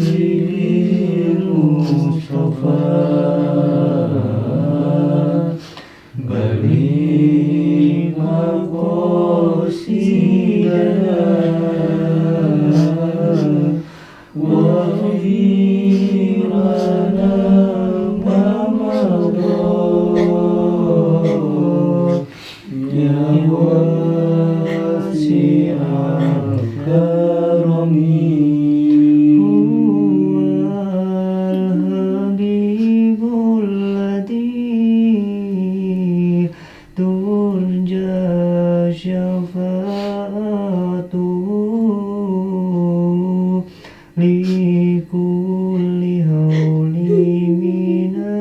Habibul Mustafa balik maqasidana waghfir lana ma madha ya wasi'al karami habibul ladhi turja syafa'atuhu likulli hawli minna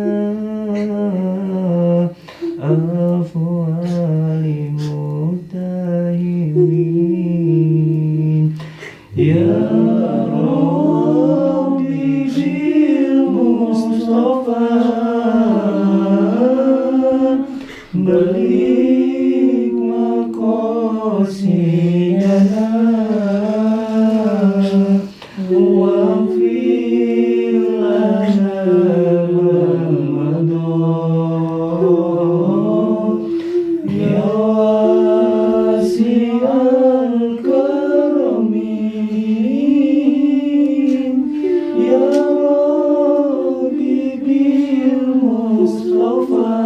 afwali mutahimin ya Rabbi bil Mustafa balik maqasidana waghfir lana ma madha ya wasi'al karami ya Rabbi bil Mustafa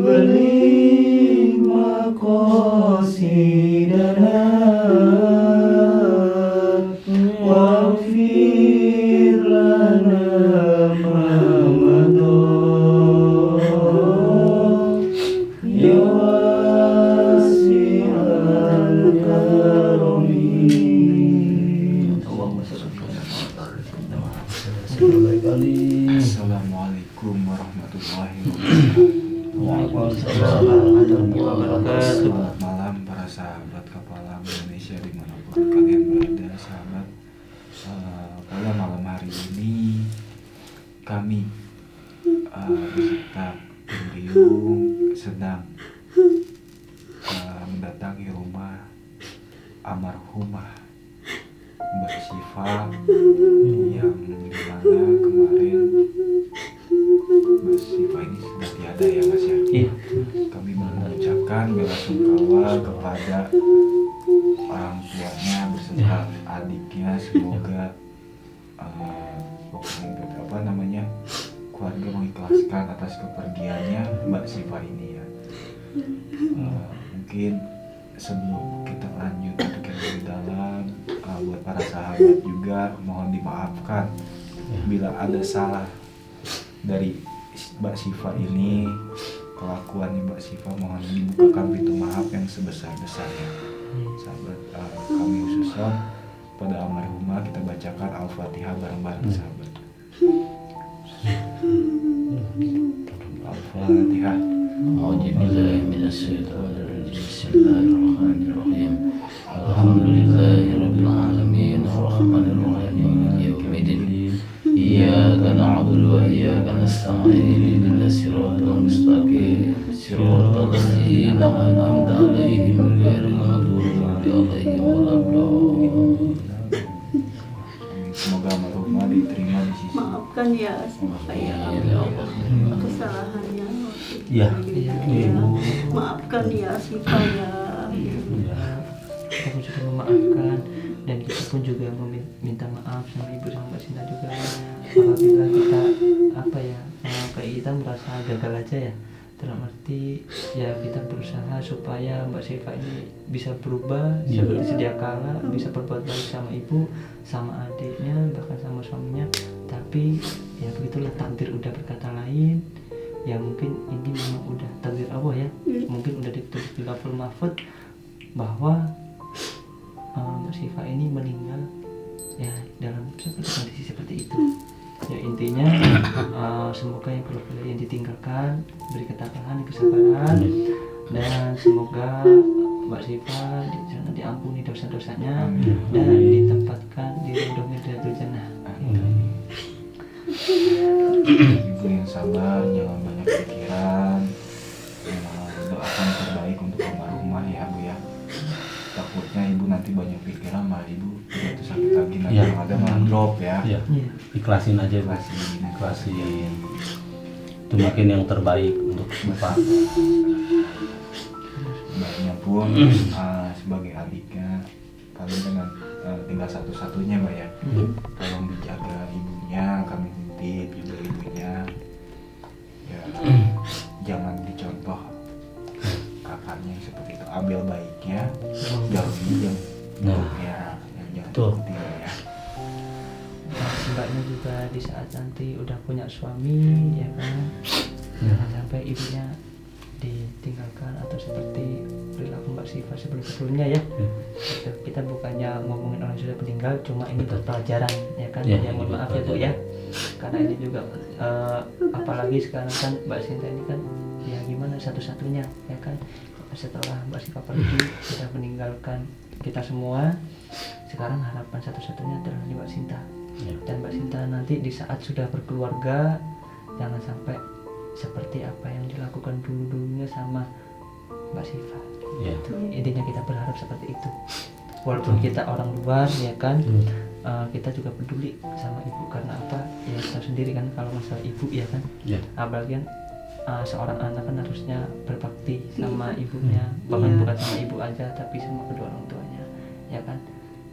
balik maqasidana waghfir lana ma madha ya wasi'al karami Allahumma shalli ala Assalamualaikum warahmatullahi wabarakatuh. Selamat malam para sahabat Kapalang Indonesia dimanapun kalian berada, sahabat. Pada malam hari ini kami beserta tim Riung sedang mendatangi rumah almarhumah Mbak Syifa yang dimana kemarin Mbak Syifa ini sudah tiada ya Mas ya. Iya. Kami mengucapkan belasungkawa kepada orang tuanya beserta adiknya, semoga keluarga mengikhlaskan atas kepergiannya Mbak Syifa ini ya. Mungkin sebelum kita lanjut untuk yang lebih dalam, buat para sahabat juga mohon dimaafkan bila ada salah dari Mbak Syifa ini, kelakuan Mbak Syifa mohon dibukakan pintu maaf yang sebesar-besarnya. Sahabat, kami khususnya pada almarhumah kita bacakan Al-Fatihah bareng-bareng sahabat. Al-Fatihah. A'udzubillahi minasyaitonir rajim. Bismillahirrahmanirrahim. Alhamdulillahirabbil alamin arrahmanir rahim maliki yaumiddin. Iyyaka na'budu wa iyyaka nasta'in ihdinas siratal mustaqim siratal ladzina an'amta 'alaihim ghairil maghdubi 'alaihim waladdallin. Semoga almarhumah diterima di sisi. Maafkan ya saya kesalahannya. Ya. Maafkan ya Sifanya. Aku juga memaafkan dan kita pun juga meminta maaf sama ibu sama Mbak Sinta juga apabila kita kayak kita merasa gagal aja ya, dalam arti ya kita berusaha supaya Mbak Syifa ini bisa berubah seperti sedia kala, bisa berbuat baik sama ibu, sama adiknya, bahkan sama suaminya. Tapi ya begitulah, takdir udah berkata lain. Ya mungkin ini memang udah takdir Allah ya, mungkin udah ditulis di Lauhul Mahfuz bahwa Mbak Syifa ini meninggal ya dalam kondisi seperti itu. Ya intinya semoga yang perlu yang ditinggalkan beri ketabahan, kesabaran, dan semoga Mbak Syifa di sana diampuni dosa-dosanya dan ditempatkan di Ridhoul Jannah. Ibu yang sabar, jangan banyak pikiran, doakan terbaik untuk almarhumah ya Bu ya. Takutnya ibu nanti banyak pikiran malah ibu itu sakit lagi nanti Iya. yang ada malah drop ya. Iya. Iya. Ikhlasin aja, Bu. Ikhlasin. Itu mungkin yang terbaik untuk Bapak. Mbaknya pun sebagai adiknya paling dengan tinggal satu-satunya Mbak ya, tolong dijaga ibunya, kami titip juga ibunya ya, jangan dicontoh kakaknya yang seperti itu, ambil baiknya, jauhi yang buruknya, yang jangan Betul. seperti itu ya. Mbaknya juga di saat nanti udah punya suami ya kan, jangan sampai ibunya ditinggalkan atau seperti perilaku Mbak Siva sebelumnya ya. Gitu. Kita bukannya ngomongin orang yang sudah meninggal, cuma ini buat pelajaran ya kan. Ya, Ya mohon ini maaf ya Bu ya, karena ini juga apalagi sekarang kan Mbak Sinta ini kan ya gimana satu-satunya ya kan, setelah Mbak Siva pergi sudah meninggalkan kita semua, sekarang harapan satu-satunya adalah di Mbak Sinta. Ya. Dan Mbak Sinta nanti di saat sudah berkeluarga jangan sampai seperti apa yang dilakukan dulunya sama Mbak Siva. Ya. Intinya kita berharap seperti itu. Walaupun kita orang luar ya kan, kita juga peduli sama ibu karena apa? Ya tahu sendiri kan kalau masalah ibu ya kan. Ya. Apalagi kan seorang anak kan harusnya berbakti sama ibunya, bahkan Iya. bukan sama ibu aja tapi sama kedua orang tuanya ya kan.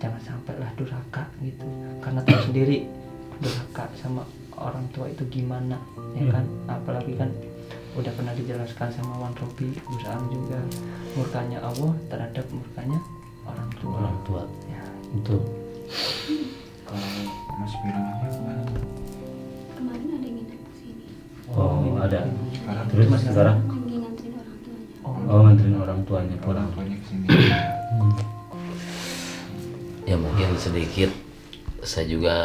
Jangan sampailah durhaka gitu, karena tahu sendiri durhaka sama orang tua itu gimana ya kan. Apalagi kan udah pernah dijelaskan sama Wan Robi Gus Am juga, murkanya Allah terhadap murkanya orang tua. Orang tua. Ya, Betul. Kalau Mas Firman ya gimana? Kemarin ada yang nginep kesini, Oh, ada. Sekarang Terus sekarang lagi nganterin orang tuanya. oh nganterin orang tuanya orang pulang. tuanya kesini. Ya mungkin sedikit saya juga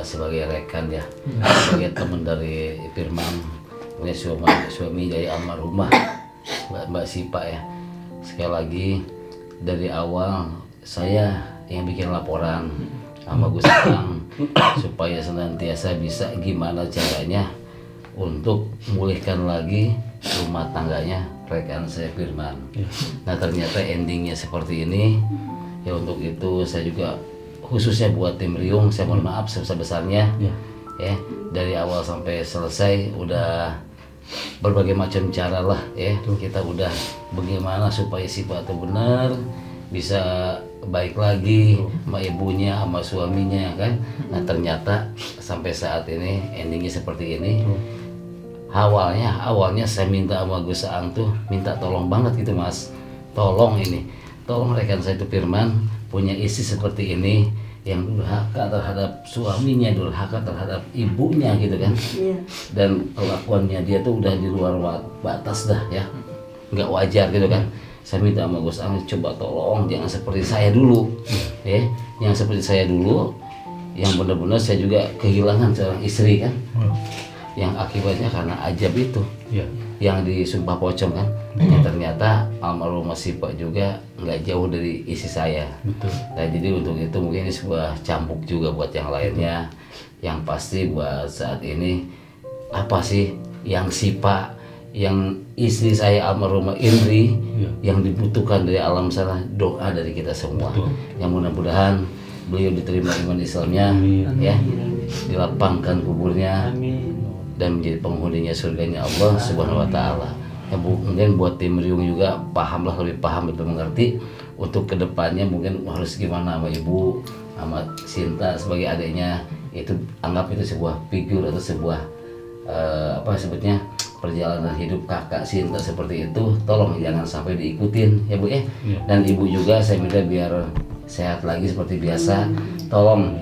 sebagai rekan ya, sebagai teman dari Firman, punya suami dari almarhumah Mbak Sipa ya. Sekali lagi dari awal saya yang bikin laporan sama Gus Ang supaya senantiasa bisa gimana caranya untuk memulihkan lagi rumah tangganya rekan saya Firman. Nah ternyata endingnya seperti ini. Ya untuk itu saya juga khususnya buat tim Riung saya mohon maaf sebesar-besarnya ya, dari awal sampai selesai udah berbagai macam cara lah ya, kita udah bagaimana supaya Siva itu benar bisa baik lagi sama ibunya sama suaminya kan. Nah ternyata sampai saat ini endingnya seperti ini. Awalnya saya minta sama Gus Ang tuh minta tolong banget gitu Mas, tolong rekan saya itu Firman punya istri seperti ini yang durhaka terhadap suaminya, durhaka terhadap ibunya gitu kan. Iya. Dan kelakuannya dia tuh udah di luar batas dah ya, nggak wajar gitu kan. Saya minta sama Gus Ang coba tolong jangan seperti saya dulu ya, yang seperti saya dulu yang benar-benar saya juga kehilangan seorang istri kan, yang akibatnya karena ajab itu Ya. yang disumpah pocong kan. Ya, ternyata almarhumah Sipa juga nggak jauh dari isi saya. Betul. Nah jadi untuk itu mungkin ini sebuah cambuk juga buat yang lainnya. Yang pasti buat saat ini apa sih yang Sipa, yang istri saya almarhumah Indri yang dibutuhkan dari alam sana, doa dari kita semua. Betul. Yang mudah-mudahan beliau diterima iman Islamnya ya, dilapangkan kuburnya amin. dan menjadi penghuninya surganya Allah Subhanahu wa taala. Ya mungkin buat tim Riung juga lebih paham lebih mengerti untuk kedepannya mungkin harus gimana sama ibu sama Sinta sebagai adiknya, itu anggap itu sebuah figur atau sebuah apa sebutnya perjalanan hidup kakak Sinta seperti itu, tolong jangan sampai diikutin ya Bu ya. Dan ibu juga saya minta biar sehat lagi seperti biasa, tolong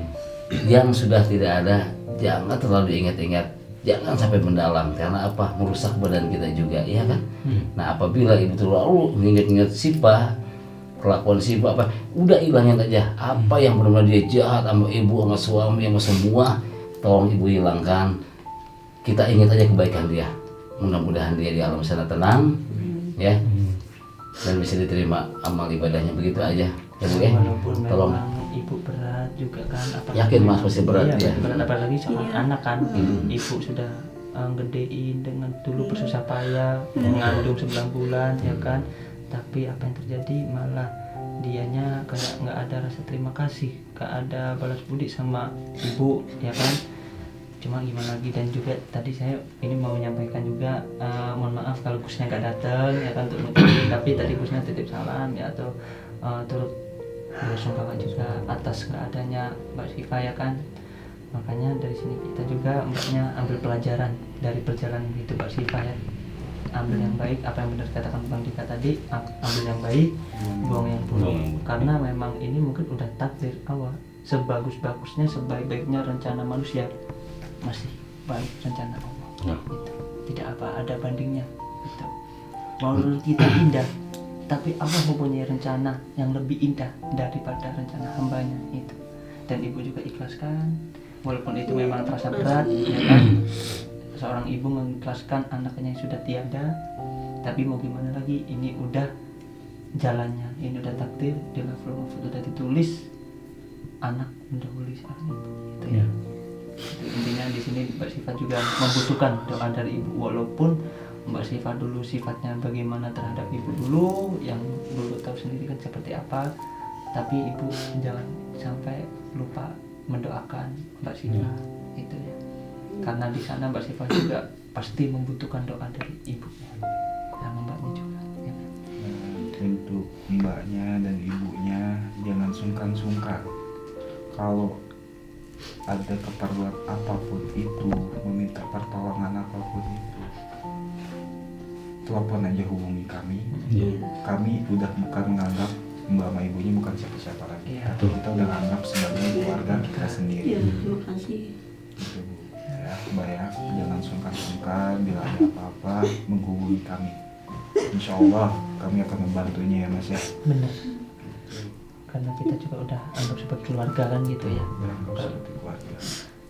yang sudah tidak ada jangan terlalu diingat-ingat, jangan sampai mendalam karena apa, merusak badan kita juga ya kan. Nah apabila ibu terlalu mengingat-ingat Sipa, kelakuan Sipa apa, udah hilangin aja apa yang benar-benar dia jahat sama ibu sama suami sama semua, tolong ibu hilangkan. Kita ingat aja kebaikan dia, mudah-mudahan dia di alam sana tenang ya, dan bisa diterima amal ibadahnya, begitu aja ya Bu ya. Walaupun Tolong. memang ibu berat juga kan, apalagi Yakin, Mas, pasti berat, iya, ya? berat apalagi seorang Iya. anak kan. Ibu sudah gedein dengan dulu bersusah payah mengandung 9 bulan ya kan, tapi apa yang terjadi malah dianya kayak nggak ada rasa terima kasih, nggak ada balas budi sama ibu, ya kan. Cuma gimana lagi, dan juga tadi saya ini mau menyampaikan juga, mohon maaf kalau Gusnya nggak datang ya kan untuk nutupi, tapi tadi Gusnya titip salam ya, atau turut bersungkawa juga atas nggak adanya Mbak Sifa ya kan. Makanya dari sini kita juga Mbaknya ambil pelajaran dari perjalanan hidup Mbak Sifa ya, ambil yang baik, apa yang benar katakan Bang Dika tadi, ambil yang baik, buang yang buruk, karena memang ini mungkin udah takdir awal. Sebagus-bagusnya, sebaik-baiknya rencana manusia, masih baik rencana Allah. Gitu. Tidak apa ada bandingnya. Gitu. Menurut kita indah, tapi Allah mempunyai rencana yang lebih indah daripada rencana hambanya itu. Dan ibu juga ikhlaskan, walaupun itu memang terasa berat, ya kan. Seorang ibu mengikhlaskan anaknya yang sudah tiada, tapi mau gimana lagi, ini udah jalannya, ini udah takdir, di level udah ditulis, anak mendahului seorang ibu. Itu ya. Intinya di sini Mbak Sifa juga membutuhkan doa dari ibu, walaupun Mbak Sifa dulu sifatnya bagaimana terhadap ibu dulu, yang dulu tahu sendiri kan seperti apa, tapi ibu jangan sampai lupa mendoakan Mbak Sifa itu ya, karena di sana Mbak Sifa juga pasti membutuhkan doa dari ibunya sama mbaknya juga ya. Untuk mbaknya dan ibunya jangan sungkan-sungkan kalau ada keperluan apapun itu, meminta pertolongan apapun itu, telepon aja, hubungi kami. Kami udah bukan menganggap mbak sama ibunya bukan siapa-siapa lagi, tapi kita udah anggap sebagai keluarga kita sendiri. Iya, terima kasih. Gitu, Bu. Ya, mbak ya, jangan sungkan-sungkan bila ada apa-apa menghubungi kami. Insya Allah kami akan membantunya ya Mas ya. Benar, karena kita juga udah anggap sebagai keluarga kan gitu ya. Anggap seperti keluarga.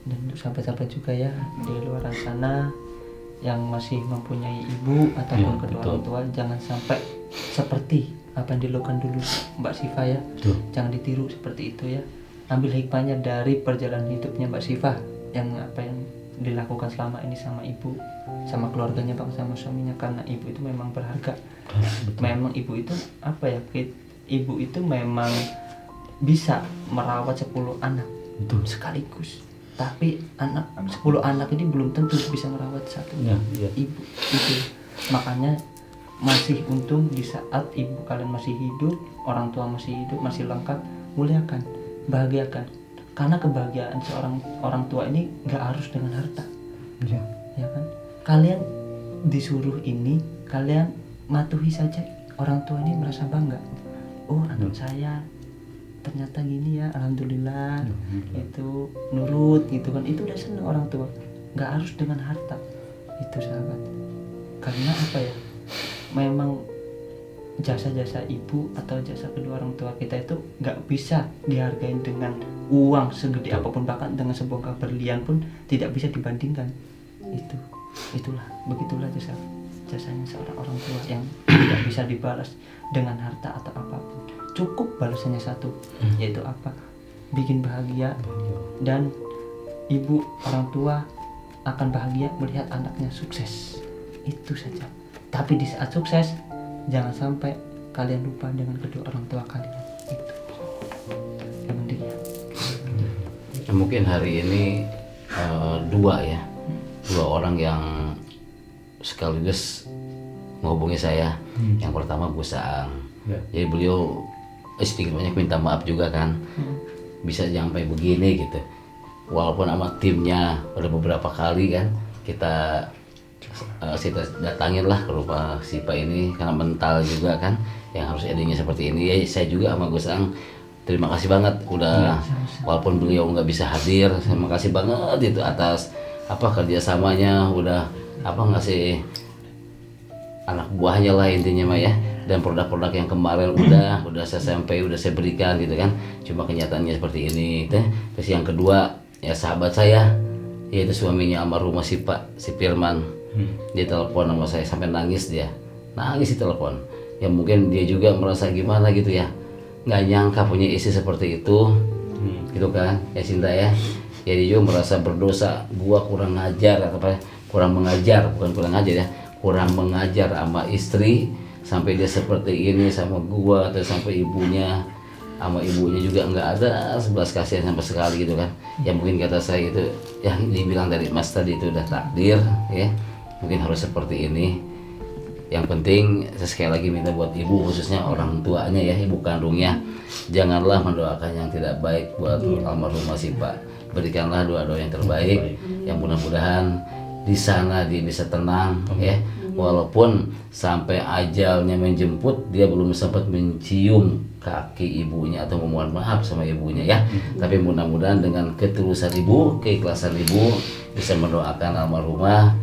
Dan untuk sahabat-sahabat juga ya di luar sana yang masih mempunyai ibu ataupun kedua orang tua, jangan sampai seperti apa yang dilakukan dulu Mbak Sifa ya. Jangan ditiru seperti itu ya. Ambil hikmahnya dari perjalanan hidupnya Mbak Sifa, yang apa yang dilakukan selama ini sama ibu, sama keluarganya Bang, sama suaminya, karena ibu itu memang berharga. Memang ibu itu apa ya, ibu itu memang bisa merawat 10 anak sekaligus, tapi 10 anak ini belum tentu bisa merawat satu ibu itu. Makanya masih untung di saat ibu kalian masih hidup, orang tua masih hidup, masih lengkap, muliakan, bahagiakan. Karena kebahagiaan seorang orang tua ini gak harus dengan harta, ya kan. Kalian disuruh ini, kalian matuhi saja, orang tua ini merasa bangga. Oh, anak saya ternyata gini ya, alhamdulillah, itu nurut gitu kan, itu udah seneng orang tua. Gak harus dengan harta itu sahabat. Karena apa ya, memang jasa-jasa ibu atau jasa kedua orang tua kita itu gak bisa dihargain dengan uang segede apapun, bahkan dengan sebongkah berlian pun tidak bisa dibandingkan. Itulah begitulah jasanya seorang orang tua yang tidak bisa dibalas dengan harta atau apapun. Cukup balasannya satu, yaitu apa? Bikin bahagia, dan ibu orang tua akan bahagia melihat anaknya sukses. Itu saja. Tapi di saat sukses, jangan sampai kalian lupa dengan kedua orang tua kalian. Itu yang penting ya. Mungkin hari ini dua orang yang sekaligus menghubungi saya. Yang pertama Gus Aang. Jadi beliau sedikit banyak minta maaf juga kan, bisa sampai begini gitu. Walaupun sama timnya udah beberapa kali kan kita datangin lah ke rumah Sipa ini, karena mental juga kan yang harus editingnya seperti ini. Ya, saya juga sama Gus Ang terima kasih banget udah walaupun beliau nggak bisa hadir, terima kasih banget itu atas kerjasamanya, udah ngasih anak buahnya lah intinya mah ya. Dan produk-produk yang kemarin udah saya sampai, udah saya berikan gitu kan, cuma kenyataannya seperti ini. Terus yang kedua ya sahabat saya, yaitu suaminya almarhumah si Firman. Dia telepon sama saya sampai nangis di telepon. Ya mungkin dia juga merasa gimana gitu ya, nggak nyangka punya istri seperti itu, gitu kan ya Sinta ya. Jadi juga merasa berdosa, gua kurang ngajar atau kurang mengajar, bukan kurang ngajar ya, kurang mengajar sama istri sampai dia seperti ini sama gua atau sampai ibunya sama ibunya juga nggak ada sebelas kasihan sama sekali gitu kan. Ya mungkin kata saya gitu, yang dibilang dari Mas tadi itu udah takdir ya, mungkin harus seperti ini. Yang penting saya sekali lagi minta buat ibu, khususnya orang tuanya ya, ibu kandungnya, janganlah mendoakan yang tidak baik buat almarhumah Sipa. Berikanlah doa-doa yang terbaik, yang mudah-mudahan di sana dia bisa tenang ya, walaupun sampai ajalnya menjemput dia belum sempat mencium kaki ibunya atau memohon maaf sama ibunya ya. Tapi mudah-mudahan dengan ketulusan ibu, keikhlasan ibu, bisa mendoakan almarhumah,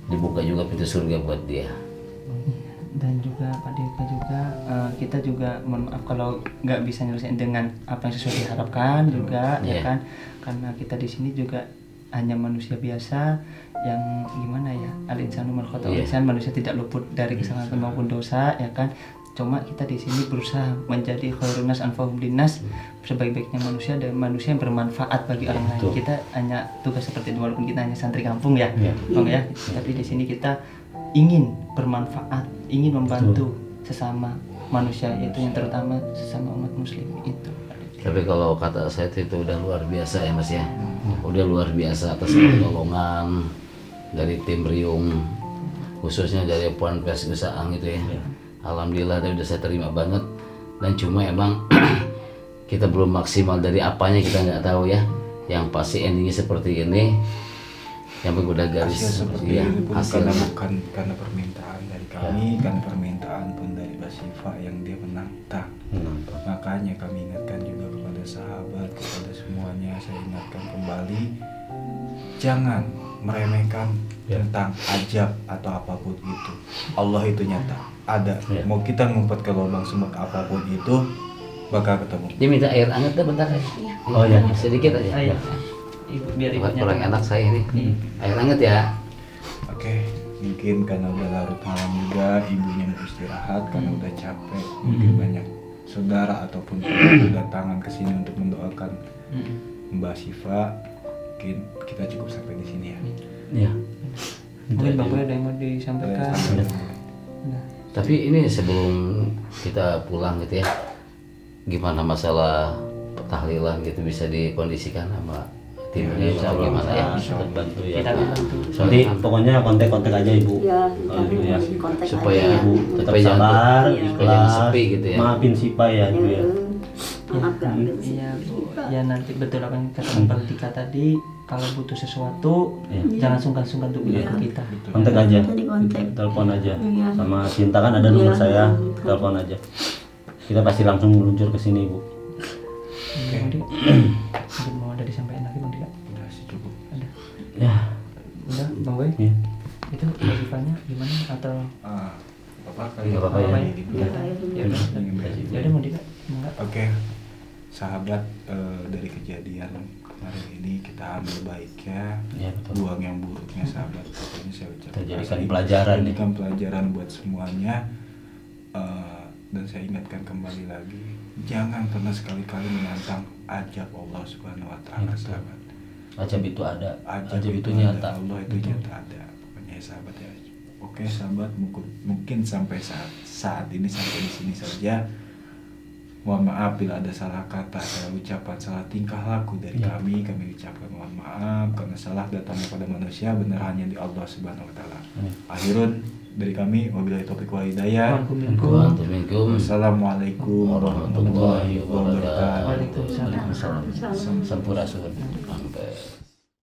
dibuka juga pintu surga buat dia. Dan juga Pak Deka juga kita juga mohon maaf kalau nggak bisa nyelesain dengan apa yang sesuai diharapkan juga ya kan, karena kita di sini juga hanya manusia biasa yang gimana ya, al-insanu mal khata'u lisan, manusia tidak luput dari kesalahan maupun dosa ya kan. Cuma kita di sini berusaha menjadi khairun nas anfa'uhum linnas, sebaik-baiknya manusia dan manusia yang bermanfaat bagi orang lain. Kita hanya tugas seperti itu, walaupun kita hanya santri kampung ya, Bang ya. Tapi di sini kita ingin bermanfaat, ingin membantu sesama manusia, itu yang terutama sesama umat muslim itu. Tapi kalau kata saya itu udah luar biasa ya Mas ya, udah luar biasa atas pertolongan dari tim Riung, khususnya dari Puan Pes Usaang itu ya. Alhamdulillah udah saya terima banget, dan cuma emang kita belum maksimal dari apanya kita nggak tahu ya. Yang pasti endingnya seperti ini, yang udah garis hasil seperti ya, ini pun hasilnya. bukan karena permintaan dari kami, karena permintaan pun dari Mbak Sifa yang dia menantang. Makanya kami ingatkan juga kepada sahabat, kepada semuanya, saya ingatkan kembali, jangan meremehkan tentang ajab atau apapun itu. Allah itu nyata, ada. Mau kita ngumpet ke lubang sumur apapun itu bakal ketemu. Dia minta air hangat dah bentar ya. Oh ya. Sedikit aja. Ayo, ibu biar Buat ibunya orang enak saya ini. Air hangat ya. Oke, mungkin karena udah larut malam juga, ibunya mau istirahat karena udah capek. Mungkin banyak saudara ataupun teman datangan ke sini untuk mendoakan Mbak Sifa. Mungkin kita cukup sampai di sini ya. Ya. mungkin Bang Boy ada yang mau disampaikan. Nah, Tapi ini sebelum kita pulang gitu ya, gimana masalah tahlilan gitu bisa dikondisikan sama timnya atau gimana ya? Bisa bantu ya. kita bantu. Nanti pokoknya kontak-kontak aja Ibu. Ya, Ya. kontak Supaya aja. Ibu Tapi tetap jangan- sabar, Iya. ikhlas, jangan sepi gitu ya. maafin Sipa ya Ibu ya. Maafkan. Iya Bu, ya nanti betul apa yang kata Bang Dika tadi, kalau butuh sesuatu jangan sungkan-sungkan untuk bilang ke kita. Kontak aja, Jadi kontak. telepon aja. Iya. Sama Cinta kan ada nomor Iya. saya, telepon aja. Kita pasti langsung meluncur ke sini Ibu. Bang Dika, mungkin mau ada disampaikan lagi Bang Dika? Udah sih cukup. Ada? Ya. Udah Bang Boy? Ya. Itu wasifannya gimana atau Apa Nggak apa-apa ya. Ya udah. Ya udah Bang Dika, enggak. Oke, sahabat, dari kejadian kemarin ini kita ambil baiknya, Ya, betul. buang yang buruknya sahabat. Pokoknya saya ucapkan Kita jadikan terima kasih. pelajaran nih. Jadikan pelajaran buat semuanya. Dan saya ingatkan kembali lagi, jangan pernah sekali-kali menantang ajab Allah Subhanahu Wa Taala, betul. sahabat. Ajab itu ada, Ajab ajab itu ada, nyata. Allah itu nyata ada. Pokoknya ya, sahabat ya. Oke sahabat, mungkin sampai saat ini sampai di sini saja. Mohon maaf bila ada salah kata, salah ucapan, salah tingkah laku dari kami ucapkan mohon maaf, karena salah datangnya pada manusia, benar hanya di Allah Subhanahu Wa Taala. Akhirun dari kami, wabillahi taufiq wal hidayah. Waalaikumsalam Wassalamualaikum warahmatullahi wabarakatuh. Waalaikumsalam. Sampurasun. Sampai.